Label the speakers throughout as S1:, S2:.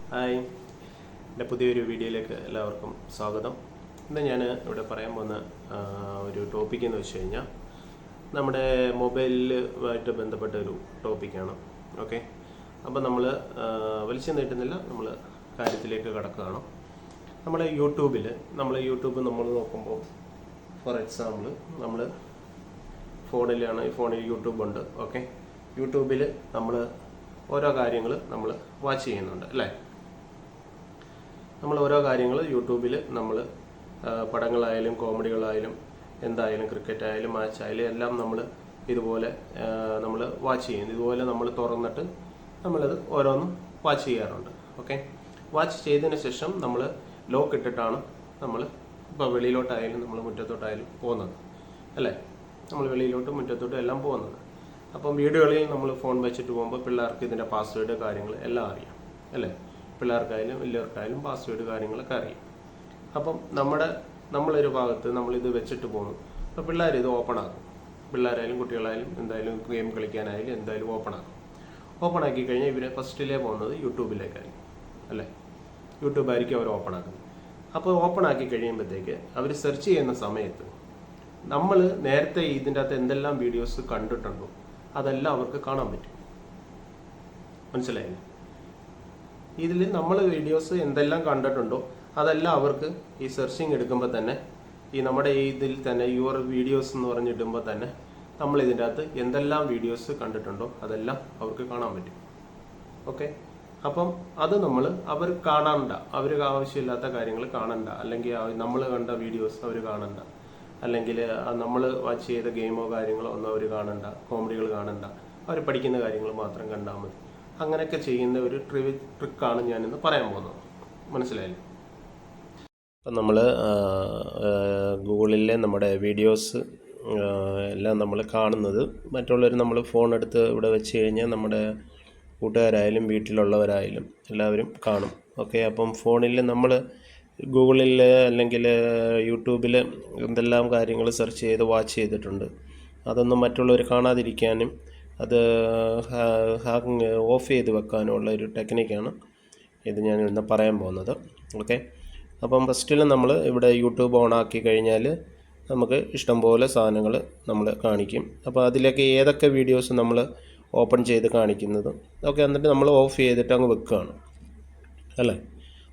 S1: Hi, എൻ്റെ പുതിയൊരു വീഡിയോയിലേക്ക് എല്ലാവർക്കും സ്വാഗതം. ഇന്ന് ഞാൻ ഇവിടെ പറയാൻ പോകുന്ന ഒരു ടോപ്പിക് എന്ന് വെച്ച് കഴിഞ്ഞാൽ നമ്മുടെ മൊബൈലുമായിട്ട് ബന്ധപ്പെട്ട ഒരു ടോപ്പിക്കാണ്. ഓക്കെ, അപ്പോൾ നമ്മൾ വലിച്ചു നീട്ടുന്നില്ല, നമ്മൾ കാര്യത്തിലേക്ക് കടക്കുകയാണ്. നമ്മുടെ യൂട്യൂബ് നമ്മൾ നോക്കുമ്പോൾ, ഫോർ എക്സാമ്പിൾ നമ്മൾ ഫോണിൽ യൂട്യൂബ് ഉണ്ട്. ഓക്കെ, യൂട്യൂബിൽ നമ്മൾ ഓരോ കാര്യങ്ങൾ നമ്മൾ വാച്ച് ചെയ്യുന്നുണ്ട് അല്ലേ. നമ്മൾ ഓരോ കാര്യങ്ങൾ യൂട്യൂബിൽ നമ്മൾ പടങ്ങളായാലും കോമഡികളായാലും എന്തായാലും ക്രിക്കറ്റ് ആയാലും മാച്ച് ആയാലും എല്ലാം നമ്മൾ ഇതുപോലെ നമ്മൾ വാച്ച് ചെയ്യുന്നു. ഇതുപോലെ നമ്മൾ തുറന്നിട്ട് നമ്മളത് ഓരോന്നും വാച്ച് ചെയ്യാറുണ്ട്. ഓക്കെ, വാച്ച് ചെയ്തതിന് ശേഷം നമ്മൾ ലോക്ക് ഇട്ടിട്ടാണ് നമ്മൾ ഇപ്പോൾ വെളിയിലോട്ടായാലും നമ്മൾ മുറ്റത്തോട്ടായാലും പോകുന്നത് അല്ലേ. നമ്മൾ വെളിയിലോട്ടും മുറ്റത്തോട്ടും എല്ലാം പോകുന്നത്. അപ്പം വീടുകളിൽ നമ്മൾ ഫോൺ വെച്ചിട്ട് പോകുമ്പോൾ പിള്ളേർക്ക് ഇതിൻ്റെ പാസ്വേഡ് കാര്യങ്ങൾ എല്ലാം അറിയാം അല്ലേ. പിള്ളേർക്കായാലും വലിയവർക്കായാലും പാസ്വേഡ് കാര്യങ്ങളൊക്കെ അറിയാം. അപ്പം നമ്മളൊരു ഭാഗത്ത് നമ്മളിത് വെച്ചിട്ട് പോകുന്നു. അപ്പോൾ പിള്ളേർ ഇത് ഓപ്പൺ ആക്കും. പിള്ളേരായാലും കുട്ടികളായാലും എന്തായാലും ഗെയിം കളിക്കാനായാലും എന്തായാലും ഓപ്പൺ ആക്കി കഴിഞ്ഞാൽ ഇവർ ഫസ്റ്റിലേ പോകുന്നത് യൂട്യൂബിലേക്കായിരിക്കും അല്ലേ. യൂട്യൂബായിരിക്കും അവർ ഓപ്പൺ ആക്കുന്നത്. അപ്പോൾ ഓപ്പൺ ആക്കി കഴിയുമ്പോഴത്തേക്ക് അവർ സെർച്ച് ചെയ്യുന്ന സമയത്ത് നമ്മൾ നേരത്തെ ഇതിൻ്റെ അകത്ത് എന്തെല്ലാം വീഡിയോസ് കണ്ടിട്ടുണ്ടോ അതെല്ലാം അവർക്ക് കാണാൻ പറ്റും. മനസ്സിലായില്ലേ? ഇതിൽ നമ്മൾ വീഡിയോസ് എന്തെല്ലാം കണ്ടിട്ടുണ്ടോ അതെല്ലാം അവർക്ക് ഈ സെർച്ചിങ് എടുക്കുമ്പോൾ തന്നെ ഈ നമ്മുടെ ഇതിൽ തന്നെ യുവർ വീഡിയോസ് എന്ന് പറഞ്ഞിടുമ്പോൾ തന്നെ നമ്മൾ ഇതിൻ്റെ അകത്ത് എന്തെല്ലാം വീഡിയോസ് കണ്ടിട്ടുണ്ടോ അതെല്ലാം അവർക്ക് കാണാൻ പറ്റും. ഓക്കെ, അപ്പം അത് അവർ കാണണ്ട, അവർക്ക് ആവശ്യമില്ലാത്ത കാര്യങ്ങൾ കാണണ്ട, അല്ലെങ്കിൽ നമ്മൾ കണ്ട വീഡിയോസ് അവർ കാണണ്ട, അല്ലെങ്കിൽ നമ്മൾ വാച്ച് ചെയ്ത ഗെയിമോ കാര്യങ്ങളോ ഒന്നും അവർ കാണണ്ട, കോമഡികൾ കാണണ്ട, അവർ പഠിക്കുന്ന കാര്യങ്ങൾ മാത്രം കണ്ടാൽ മതി. അങ്ങനെയൊക്കെ ചെയ്യുന്ന ഒരു ട്രിക്കാണ് ഞാനിന്ന് പറയാൻ പോകുന്നത്. മനസ്സിലായില്ലേ? അപ്പം നമ്മൾ ഗൂഗിളിലെ നമ്മുടെ വീഡിയോസ് എല്ലാം നമ്മൾ കാണുന്നത് മറ്റുള്ളവർ നമ്മൾ ഫോൺ എടുത്ത് ഇവിടെ വെച്ച് കഴിഞ്ഞാൽ നമ്മുടെ കൂട്ടുകാരായാലും വീട്ടിലുള്ളവരായാലും എല്ലാവരും കാണും. ഓക്കെ, അപ്പം ഫോണിൽ നമ്മൾ ഗൂഗിളിൽ അല്ലെങ്കിൽ യൂട്യൂബിൽ എന്തെല്ലാം കാര്യങ്ങൾ സെർച്ച് ചെയ്ത് വാച്ച് ചെയ്തിട്ടുണ്ട് അതൊന്നും മറ്റുള്ളവർ കാണാതിരിക്കാനും അത് ഓഫ് ചെയ്ത് വെക്കാനുള്ള ഒരു ടെക്നിക്കാണ് ഇത് ഞാൻ ഇന്ന് പറയാൻ പോകുന്നത്. ഓക്കെ, അപ്പം ഫസ്റ്റിൽ നമ്മൾ ഇവിടെ യൂട്യൂബ് ഓൺ ആക്കി കഴിഞ്ഞാൽ നമുക്ക് ഇഷ്ടംപോലെ സാധനങ്ങൾ നമ്മൾ കാണിക്കും. അപ്പോൾ അതിലേക്ക് ഏതൊക്കെ വീഡിയോസ് നമ്മൾ ഓപ്പൺ ചെയ്ത് കാണിക്കുന്നത് ഓക്കെ, എന്നിട്ട് നമ്മൾ ഓഫ് ചെയ്തിട്ട് അങ്ങ് വെക്കുകയാണ് അല്ലേ.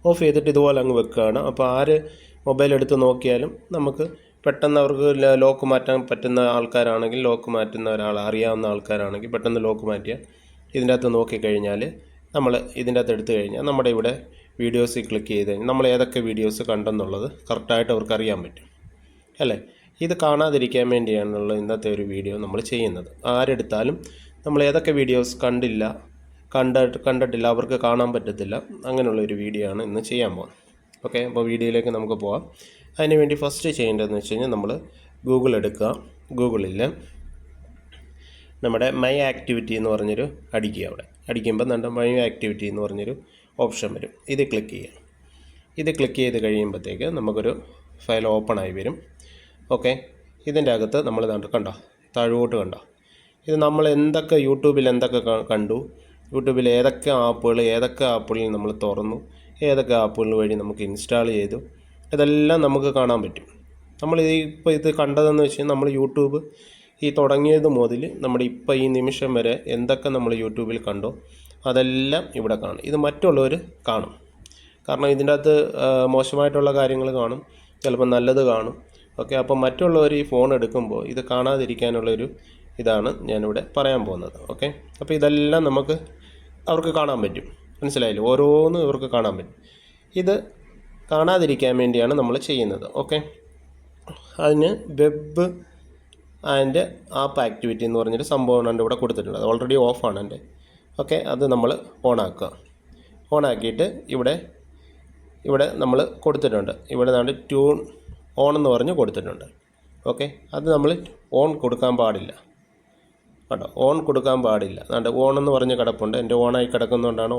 S1: ഓഫ് ചെയ്തിട്ട് ഇതുപോലെ അങ്ങ് വെക്കുകയാണ്. അപ്പോൾ ആര് മൊബൈൽ എടുത്ത് നോക്കിയാലും നമുക്ക് പെട്ടെന്ന് അവർക്ക് ലോക്ക് മാറ്റാൻ പറ്റുന്ന ആൾക്കാരാണെങ്കിൽ, ലോക്ക് മാറ്റുന്ന അറിയാവുന്ന ആൾക്കാരാണെങ്കിൽ പെട്ടെന്ന് ലോക്ക് മാറ്റിയാൽ ഇതിൻ്റെ അകത്ത് നോക്കിക്കഴിഞ്ഞാൽ നമ്മൾ ഇതിൻ്റെ അകത്ത് എടുത്തു കഴിഞ്ഞാൽ നമ്മുടെ ഇവിടെ വീഡിയോസിൽ ക്ലിക്ക് ചെയ്ത് കഴിഞ്ഞാൽ നമ്മൾ ഏതൊക്കെ വീഡിയോസ് കണ്ടെന്നുള്ളത് കറക്റ്റായിട്ട് അവർക്ക് അറിയാൻ പറ്റും അല്ലേ. ഇത് കാണാതിരിക്കാൻ വേണ്ടിയാണുള്ള ഇന്നത്തെ ഒരു വീഡിയോ നമ്മൾ ചെയ്യുന്നത്. ആരെടുത്താലും നമ്മൾ ഏതൊക്കെ വീഡിയോസ് കണ്ടിട്ടില്ല അവർക്ക് കാണാൻ പറ്റത്തില്ല, അങ്ങനെയുള്ളൊരു വീഡിയോ ആണ് ഇന്ന് ചെയ്യാൻ പോകുന്നത്. ഓക്കെ, അപ്പോൾ വീഡിയോയിലേക്ക് നമുക്ക് പോകാം. അതിന് വേണ്ടി ഫസ്റ്റ് ചെയ്യേണ്ടതെന്ന് വെച്ച് കഴിഞ്ഞാൽ നമ്മൾ ഗൂഗിൾ എടുക്കുക. ഗൂഗിളിൽ നമ്മുടെ മൈ ആക്ടിവിറ്റി എന്ന് പറഞ്ഞൊരു അടിക്കുക. അവിടെ അടിക്കുമ്പോൾ നമ്മുടെ മൈ ആക്ടിവിറ്റി എന്ന് പറഞ്ഞൊരു ഓപ്ഷൻ വരും. ഇത് ക്ലിക്ക് ചെയ്യുക. ഇത് ക്ലിക്ക് ചെയ്ത് കഴിയുമ്പോഴത്തേക്ക് നമുക്കൊരു ഫയൽ ഓപ്പൺ ആയി വരും. ഓക്കെ, ഇതിൻ്റെ അകത്ത് നമ്മൾ കണ്ടോ, താഴോട്ട് കണ്ടോ, ഇത് നമ്മൾ യൂട്യൂബിൽ എന്തൊക്കെ കണ്ടു, യൂട്യൂബിൽ ഏതൊക്കെ ആപ്പുകളിൽ നമ്മൾ തുറന്നു, ഏതൊക്കെ ആപ്പുകൾ വഴി നമുക്ക് ഇൻസ്റ്റാൾ ചെയ്തു, ഇതെല്ലാം നമുക്ക് കാണാൻ പറ്റും. നമ്മൾ ഇത് കണ്ടതെന്ന് വെച്ച് കഴിഞ്ഞാൽ നമ്മൾ യൂട്യൂബ് ഈ തുടങ്ങിയത് മുതൽ നമ്മുടെ ഇപ്പോൾ ഈ നിമിഷം വരെ എന്തൊക്കെ നമ്മൾ യൂട്യൂബിൽ കണ്ടോ അതെല്ലാം ഇവിടെ കാണും. ഇത് മറ്റുള്ളവർ കാണും. കാരണം ഇതിൻ്റെ അകത്ത് മോശമായിട്ടുള്ള കാര്യങ്ങൾ കാണും, ചിലപ്പോൾ നല്ലത് കാണും. ഓക്കെ, അപ്പോൾ മറ്റുള്ളവർ ഈ ഫോൺ എടുക്കുമ്പോൾ ഇത് കാണാതിരിക്കാനുള്ളൊരു ഇതാണ് ഞാനിവിടെ പറയാൻ പോകുന്നത്. ഓക്കെ, അപ്പോൾ ഇതെല്ലാം അവർക്ക് കാണാൻ പറ്റും. മനസ്സിലായില്ലേ? ഓരോന്നും ഇവർക്ക് കാണാൻ പറ്റും. ഇത് കാണാതിരിക്കാൻ വേണ്ടിയാണ് നമ്മൾ ചെയ്യുന്നത്. ഓക്കെ, അതിന് വെബ് ആൻഡ് ആപ്പ് ആക്ടിവിറ്റി എന്ന് പറഞ്ഞൊരു സംഭവം എൻ്റെ ഇവിടെ കൊടുത്തിട്ടുണ്ട്. അത് ഓൾറെഡി ഓഫാണ് എൻ്റെ. ഓക്കെ, അത് നമ്മൾ ഓണാക്കുക. ഓണാക്കിയിട്ട് ഇവിടെ നമ്മൾ കൊടുത്തിട്ടുണ്ട്. ഇവിടെ നാണ്ട് ട്യൂൺ ഓൺ എന്ന് പറഞ്ഞ് കൊടുത്തിട്ടുണ്ട്. ഓക്കെ, അത് നമ്മൾ ഓൺ കൊടുക്കാൻ പാടില്ല കേട്ടോ. ഓൺ കൊടുക്കാൻ പാടില്ല. അതുകൊണ്ട് ഓൺ എന്ന് പറഞ്ഞ് കിടപ്പുണ്ട്. എൻ്റെ ഓണായി കിടക്കുന്നതുകൊണ്ടാണ്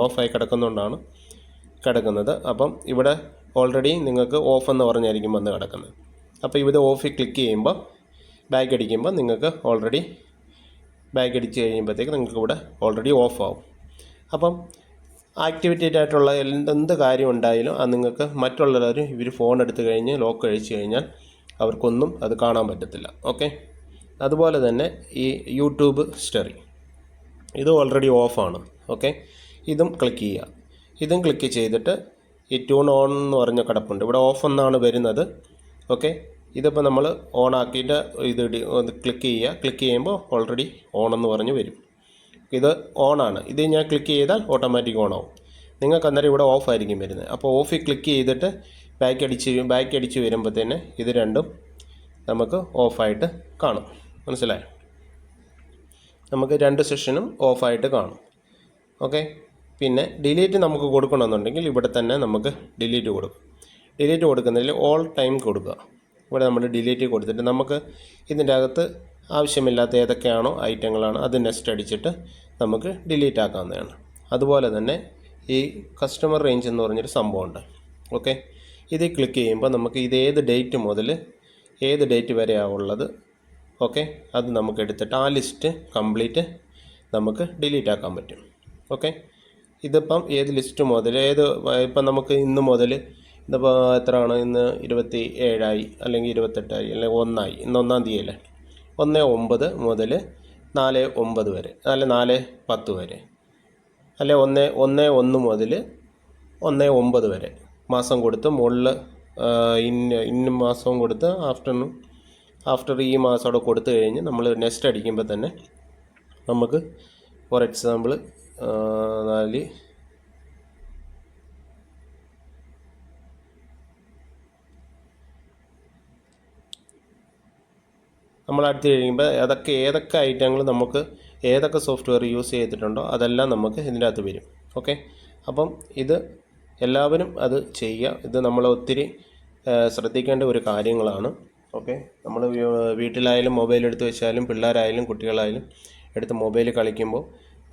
S1: ഓഫായി കിടക്കുന്നതുകൊണ്ടാണ് കിടക്കുന്നത്. അപ്പം ഇവിടെ ഓൾറെഡി നിങ്ങൾക്ക് ഓഫ് എന്ന് പറഞ്ഞായിരിക്കും വന്ന് കിടക്കുന്നത്. അപ്പോൾ ഇത് ഓഫിൽ ക്ലിക്ക് ചെയ്യുമ്പോൾ ബാക്ക് അടിക്കുമ്പോൾ നിങ്ങൾക്ക് ഓൾറെഡി ബാക്ക് അടിച്ച് കഴിയുമ്പോഴത്തേക്ക് നിങ്ങൾക്ക് ഇവിടെ ഓൾറെഡി ഓഫ് ആവും. അപ്പം ആക്ടിവേറ്റഡ് ആയിട്ടുള്ള എന്ത് കാര്യം ഉണ്ടായാലും അത് നിങ്ങൾക്ക് മറ്റുള്ളവർ ഇവർ ഫോൺ എടുത്തു കഴിഞ്ഞ് ലോക്ക് അഴിച്ചു കഴിഞ്ഞാൽ അവർക്കൊന്നും അത് കാണാൻ പറ്റത്തില്ല. ഓക്കെ. അതുപോലെ തന്നെ ഈ യൂട്യൂബ് സ്റ്റോറി ഇത് ഓൾറെഡി ഓഫാണ്. ഓക്കെ. ഇതും ക്ലിക്ക് ചെയ്യുക. ഇതും ക്ലിക്ക് ചെയ്തിട്ട് ഈ ട്യൂൺ ഓൺ എന്ന് പറഞ്ഞ കിടപ്പുണ്ട്. ഇവിടെ ഓഫ് എന്നാണ് വരുന്നത്. ഓക്കെ. ഇതിപ്പോൾ നമ്മൾ ഓൺ ആക്കിയിട്ട് ഇത് ക്ലിക്ക് ചെയ്യുക. ക്ലിക്ക് ചെയ്യുമ്പോൾ ഓൾറെഡി ഓൺ എന്ന് പറഞ്ഞ് വരും. ഇത് ഓണാണ്. ഇത് ഞാൻ ക്ലിക്ക് ചെയ്താൽ ഓട്ടോമാറ്റിക് ഓൺ ആവും. നിങ്ങൾക്ക് അന്നേരം ഇവിടെ ഓഫ് ആയിരിക്കും വരുന്നത്. അപ്പോൾ ഓഫിൽ ക്ലിക്ക് ചെയ്തിട്ട് ബാക്ക് അടിച്ച് വരുമ്പോഴത്തേന് ഇത് രണ്ടും നമുക്ക് ഓഫായിട്ട് കാണും. മനസ്സിലായോ? നമുക്ക് രണ്ട് സെഷനും ഓഫായിട്ട് കാണും. ഓക്കെ. പിന്നെ ഡിലീറ്റ് നമുക്ക് കൊടുക്കണമെന്നുണ്ടെങ്കിൽ ഇവിടെ തന്നെ നമുക്ക് ഡിലീറ്റ് കൊടുക്കും. ഡിലീറ്റ് കൊടുക്കുന്നതിൽ ഓൾ ടൈം കൊടുക്കുക. ഇവിടെ നമ്മൾ ഡിലീറ്റ് കൊടുത്തിട്ട് നമുക്ക് ഇതിൻ്റെ അകത്ത് ആവശ്യമില്ലാത്ത ഏതൊക്കെയാണോ ഐറ്റങ്ങളാണ് അത് നെക്സ്റ്റ് അടിച്ചിട്ട് നമുക്ക് ഡിലീറ്റ് ആക്കാവുന്നതാണ്. അതുപോലെ തന്നെ ഈ കസ്റ്റമർ റേഞ്ച് എന്ന് പറഞ്ഞൊരു സംഭവമുണ്ട്. ഓക്കെ. ഇത് ക്ലിക്ക് ചെയ്യുമ്പോൾ നമുക്ക് ഇത് ഏത് ഡേറ്റ് മുതൽ ഏത് ഡേറ്റ് വരെയാണ് ഉള്ളത്, ഓക്കെ, അത് നമുക്ക് എടുത്തിട്ട് ആ ലിസ്റ്റ് കംപ്ലീറ്റ് നമുക്ക് ഡിലീറ്റ് ആക്കാൻ പറ്റും. ഓക്കെ. ഇതിപ്പം ഏത് ലിസ്റ്റ് മുതൽ ഇപ്പം നമുക്ക് ഇന്ന് മുതൽ ഇതിപ്പോൾ എത്രയാണ്, ഇന്ന് 27 അല്ലെങ്കിൽ 28 അല്ലെങ്കിൽ 1 ഇന്ന് 1 തീയതി 1/9 മുതൽ 4/9 വരെ, അല്ലെ 4/10 വരെ, അല്ലെ 1/1 മുതൽ 1/9 വരെ മാസം കൊടുത്ത് മുകളിൽ ഇന്ന മാസവും കൊടുത്ത് ആഫ്റ്റർ ഈ മാസം അവിടെ കൊടുത്തു കഴിഞ്ഞ് നമ്മൾ നെക്സ്റ്റ് അടിക്കുമ്പോൾ തന്നെ നമുക്ക് ഫോർ എക്സാമ്പിൾ 4 നമ്മൾ അടുത്ത് കഴിയുമ്പോൾ ഏതൊക്കെ ഐറ്റങ്ങൾ നമുക്ക് ഏതൊക്കെ സോഫ്റ്റ്വെയർ യൂസ് ചെയ്തിട്ടുണ്ടോ അതെല്ലാം നമുക്ക് ഇതിൻ്റെ അകത്ത് വരും. ഓക്കെ. അപ്പം ഇത് എല്ലാവരും അത് ചെയ്യുക. ഇത് നമ്മൾ ഒത്തിരി ശ്രദ്ധിക്കേണ്ട ഒരു കാര്യങ്ങളാണ്. ഓക്കെ. നമ്മൾ വീട്ടിലായാലും മൊബൈൽ എടുത്ത് വെച്ചാലും പിള്ളേരായാലും കുട്ടികളായാലും എടുത്ത് മൊബൈൽ കളിക്കുമ്പോൾ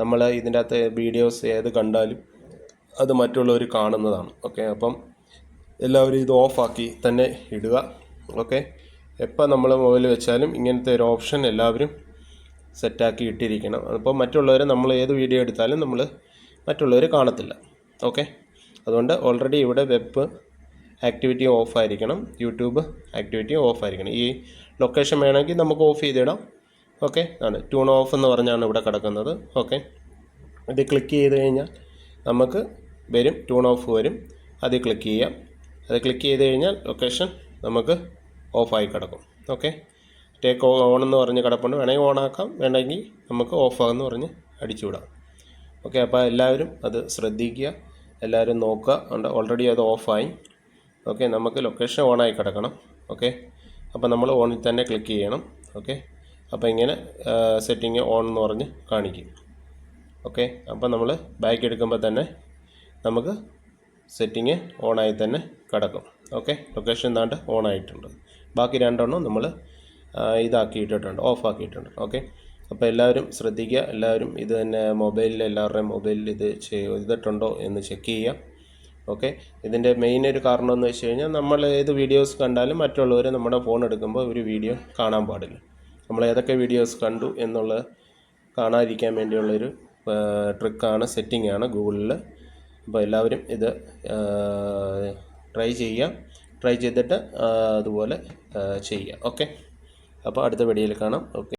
S1: നമ്മൾ ഇതിൻ്റെ അകത്ത് വീഡിയോസ് ഏത് കണ്ടാലും അത് മറ്റുള്ളവർ കാണുന്നതാണ്. ഓക്കെ. അപ്പം എല്ലാവരും ഇത് ഓഫാക്കി തന്നെ ഇടുക. ഓക്കെ. എപ്പോൾ നമ്മൾ മൊബൈൽ വെച്ചാലും ഇങ്ങനത്തെ ഒരു ഓപ്ഷൻ എല്ലാവരും സെറ്റാക്കി ഇട്ടിരിക്കണം. അപ്പോൾ മറ്റുള്ളവർ നമ്മൾ ഏത് വീഡിയോ എടുത്താലും മറ്റുള്ളവർ കാണത്തില്ല. ഓക്കെ. അതുകൊണ്ട് ഓൾറെഡി ഇവിടെ വെബ് ആക്ടിവിറ്റി ഓഫായിരിക്കണം, യൂട്യൂബ് ആക്ടിവിറ്റി ഓഫായിരിക്കണം. ഈ ലൊക്കേഷൻ വേണമെങ്കിൽ നമുക്ക് ഓഫ് ചെയ്തിടാം. ഓക്കെ. ആണ് ട്യൂൺ ഓഫ് എന്ന് പറഞ്ഞാണ് ഇവിടെ കിടക്കുന്നത്. ഓക്കെ. ഇത് ക്ലിക്ക് ചെയ്ത് കഴിഞ്ഞാൽ നമുക്ക് വരും, ട്യൂൺ ഓഫ് വരും. അത് ക്ലിക്ക് ചെയ്യാം. അത് ക്ലിക്ക് ചെയ്ത് കഴിഞ്ഞാൽ ലൊക്കേഷൻ നമുക്ക് ഓഫായി കിടക്കും. ഓക്കെ. ടേക്ക് ഓൺ എന്ന് പറഞ്ഞ് കിടപ്പുണ്ട്. വേണമെങ്കിൽ ഓണാക്കാം, വേണമെങ്കിൽ നമുക്ക് ഓഫാന്ന് പറഞ്ഞ് അടിച്ചുവിടാം. ഓക്കെ. അപ്പോൾ എല്ലാവരും അത് ശ്രദ്ധിക്കുക, എല്ലാവരും നോക്കുക. ഓൾറെഡി അത് ഓഫായി. ഓക്കെ. നമുക്ക് ലൊക്കേഷൻ ഓണായി കിടക്കണം. ഓക്കെ. അപ്പോൾ നമ്മൾ ഓണിൽ തന്നെ ക്ലിക്ക് ചെയ്യണം. ഓക്കെ. അപ്പോൾ ഇങ്ങനെ സെറ്റിങ് ഓൺ എന്ന് പറഞ്ഞ് കാണിക്കും. ഓക്കെ. അപ്പോൾ നമ്മൾ ബാക്ക് എടുക്കുമ്പോൾ തന്നെ നമുക്ക് സെറ്റിങ് ഓണായി തന്നെ കിടക്കും. ഓക്കെ. ലൊക്കേഷൻ എന്താണ്ട് ഓണായിട്ടുണ്ട്. ബാക്കി രണ്ടെണ്ണം നമ്മൾ ഇതാക്കിയിട്ടിട്ടുണ്ട്, ഓഫാക്കിയിട്ടുണ്ട്. ഓക്കെ. അപ്പോൾ എല്ലാവരും ശ്രദ്ധിക്കുക. എല്ലാവരും ഇത് തന്നെ മൊബൈലിൽ എല്ലാവരുടെയും മൊബൈലിൽ ഇത് ചെയ്തിട്ടുണ്ടോ എന്ന് ചെക്ക് ചെയ്യുക. ഓക്കെ. ഇതിൻ്റെ മെയിൻ ഒരു കാരണം എന്ന് വെച്ച് കഴിഞ്ഞാൽ നമ്മൾ ഏത് വീഡിയോസ് കണ്ടാലും മറ്റുള്ളവർ നമ്മുടെ ഫോൺ എടുക്കുമ്പോൾ ഒരു വീഡിയോ കാണാൻ പാടില്ല. നമ്മൾ ഏതൊക്കെ വീഡിയോസ് കണ്ടു എന്നുള്ളത് കാണാതിരിക്കാൻ വേണ്ടിയുള്ളൊരു ട്രിക്കാണ്, സെറ്റിംഗാണ് ഗൂഗിളിൽ. അപ്പോൾ എല്ലാവരും ഇത് ട്രൈ ചെയ്തിട്ട് അതുപോലെ ചെയ്യുക. ഓക്കെ. അപ്പോൾ അടുത്ത വീഡിയോയിൽ കാണാം. ഓക്കെ.